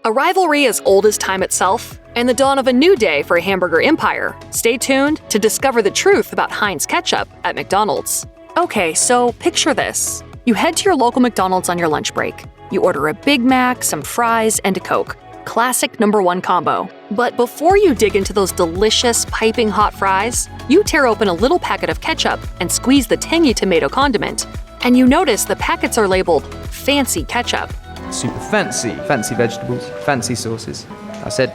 A rivalry as old as time itself, and the dawn of a new day for a hamburger empire. Stay tuned to discover the truth about Heinz Ketchup at McDonald's. Okay, so picture this. You head to your local McDonald's on your lunch break. You order a Big Mac, some fries, and a Coke. Classic #1 combo. But before you dig into those delicious, piping hot fries, you tear open a little packet of ketchup and squeeze the tangy tomato condiment. And you notice the packets are labeled Fancy Ketchup. Super fancy. Fancy vegetables, fancy sauces. I said,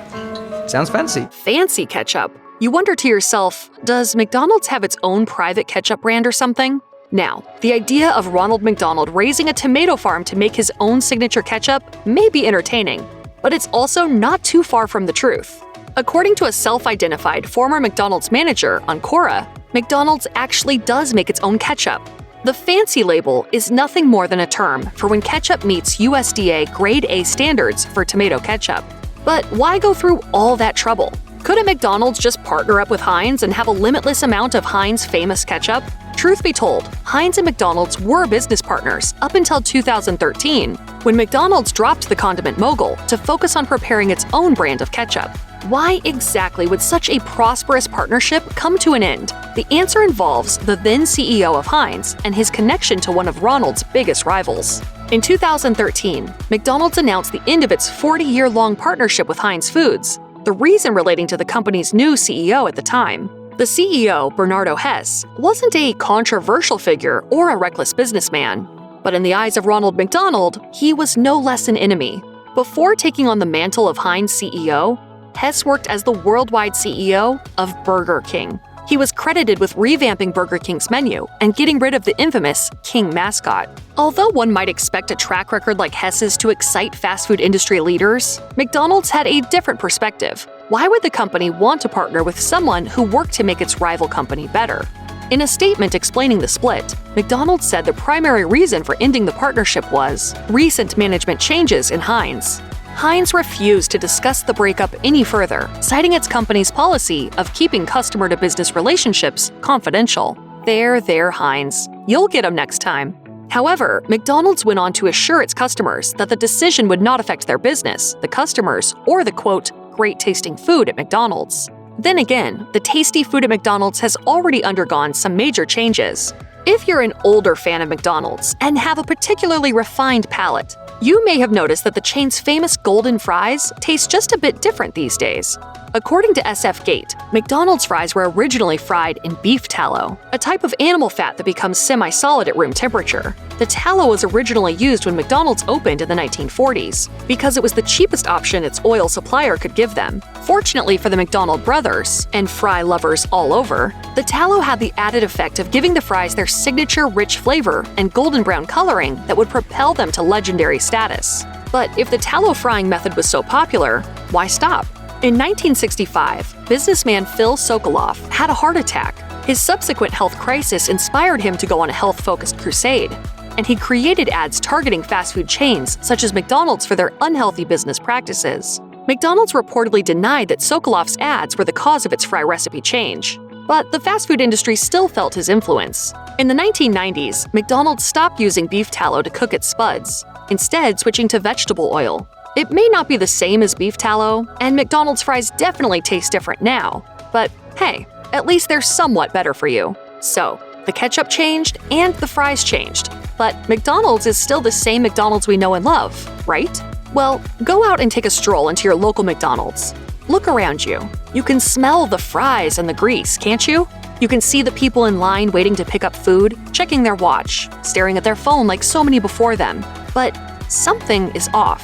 sounds fancy. Fancy Ketchup. You wonder to yourself, does McDonald's have its own private ketchup brand or something? Now, the idea of Ronald McDonald raising a tomato farm to make his own signature ketchup may be entertaining, but it's also not too far from the truth. According to a self-identified former McDonald's manager on Quora, McDonald's actually does make its own ketchup. The fancy label is nothing more than a term for when ketchup meets USDA Grade A standards for tomato ketchup. But why go through all that trouble? Couldn't McDonald's just partner up with Heinz and have a limitless amount of Heinz famous ketchup? Truth be told, Heinz and McDonald's were business partners up until 2013, when McDonald's dropped the condiment mogul to focus on preparing its own brand of ketchup. Why exactly would such a prosperous partnership come to an end? The answer involves the then CEO of Heinz and his connection to one of Ronald's biggest rivals. In 2013, McDonald's announced the end of its 40-year-long partnership with Heinz Foods, the reason relating to the company's new CEO at the time. The CEO, Bernardo Hess, wasn't a controversial figure or a reckless businessman, but in the eyes of Ronald McDonald, he was no less an enemy. Before taking on the mantle of Heinz CEO, Hess worked as the worldwide CEO of Burger King. He was credited with revamping Burger King's menu and getting rid of the infamous King mascot. Although one might expect a track record like Hess's to excite fast food industry leaders, McDonald's had a different perspective. Why would the company want to partner with someone who worked to make its rival company better? In a statement explaining the split, McDonald's said the primary reason for ending the partnership was recent management changes in Heinz. Heinz refused to discuss the breakup any further, citing its company's policy of keeping customer-to-business relationships confidential. There, Heinz. You'll get them next time. However, McDonald's went on to assure its customers that the decision would not affect their business, the customers, or the quote, great-tasting food at McDonald's. Then again, the tasty food at McDonald's has already undergone some major changes. If you're an older fan of McDonald's and have a particularly refined palate, you may have noticed that the chain's famous golden fries taste just a bit different these days. According to SF Gate, McDonald's fries were originally fried in beef tallow, a type of animal fat that becomes semi-solid at room temperature. The tallow was originally used when McDonald's opened in the 1940s, because it was the cheapest option its oil supplier could give them. Fortunately for the McDonald brothers, and fry lovers all over, the tallow had the added effect of giving the fries their signature rich flavor and golden brown coloring that would propel them to legendary status. But if the tallow frying method was so popular, why stop? In 1965, businessman Phil Sokoloff had a heart attack. His subsequent health crisis inspired him to go on a health-focused crusade, and he created ads targeting fast food chains such as McDonald's for their unhealthy business practices. McDonald's reportedly denied that Sokoloff's ads were the cause of its fry recipe change, but the fast food industry still felt his influence. In the 1990s, McDonald's stopped using beef tallow to cook its spuds, instead switching to vegetable oil. It may not be the same as beef tallow, and McDonald's fries definitely taste different now, but hey, at least they're somewhat better for you. So, the ketchup changed and the fries changed, but McDonald's is still the same McDonald's we know and love, right? Well, go out and take a stroll into your local McDonald's. Look around you. You can smell the fries and the grease, can't you? You can see the people in line waiting to pick up food, checking their watch, staring at their phone like so many before them. But something is off.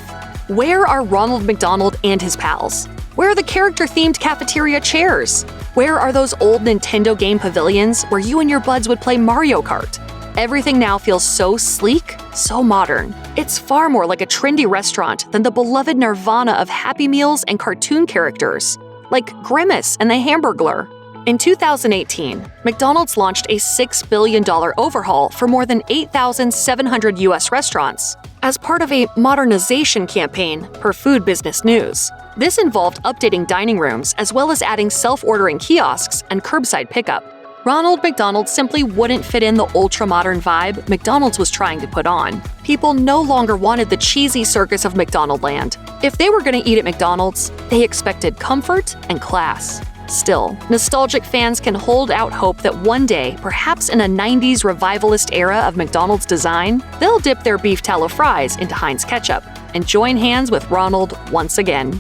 Where are Ronald McDonald and his pals? Where are the character-themed cafeteria chairs? Where are those old Nintendo game pavilions where you and your buds would play Mario Kart? Everything now feels so sleek, so modern. It's far more like a trendy restaurant than the beloved nirvana of Happy Meals and cartoon characters, like Grimace and the Hamburglar. In 2018, McDonald's launched a $6 billion overhaul for more than 8,700 U.S. restaurants as part of a modernization campaign, per Food Business News. This involved updating dining rooms as well as adding self-ordering kiosks and curbside pickup. Ronald McDonald simply wouldn't fit in the ultra-modern vibe McDonald's was trying to put on. People no longer wanted the cheesy circus of McDonaldland. If they were going to eat at McDonald's, they expected comfort and class. Still, nostalgic fans can hold out hope that one day, perhaps in a 90s revivalist era of McDonald's design, they'll dip their beef tallow fries into Heinz Ketchup and join hands with Ronald once again.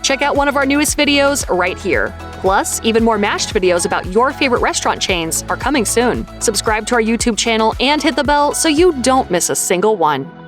Check out one of our newest videos right here. Plus, even more mashed videos about your favorite restaurant chains are coming soon. Subscribe to our YouTube channel and hit the bell so you don't miss a single one.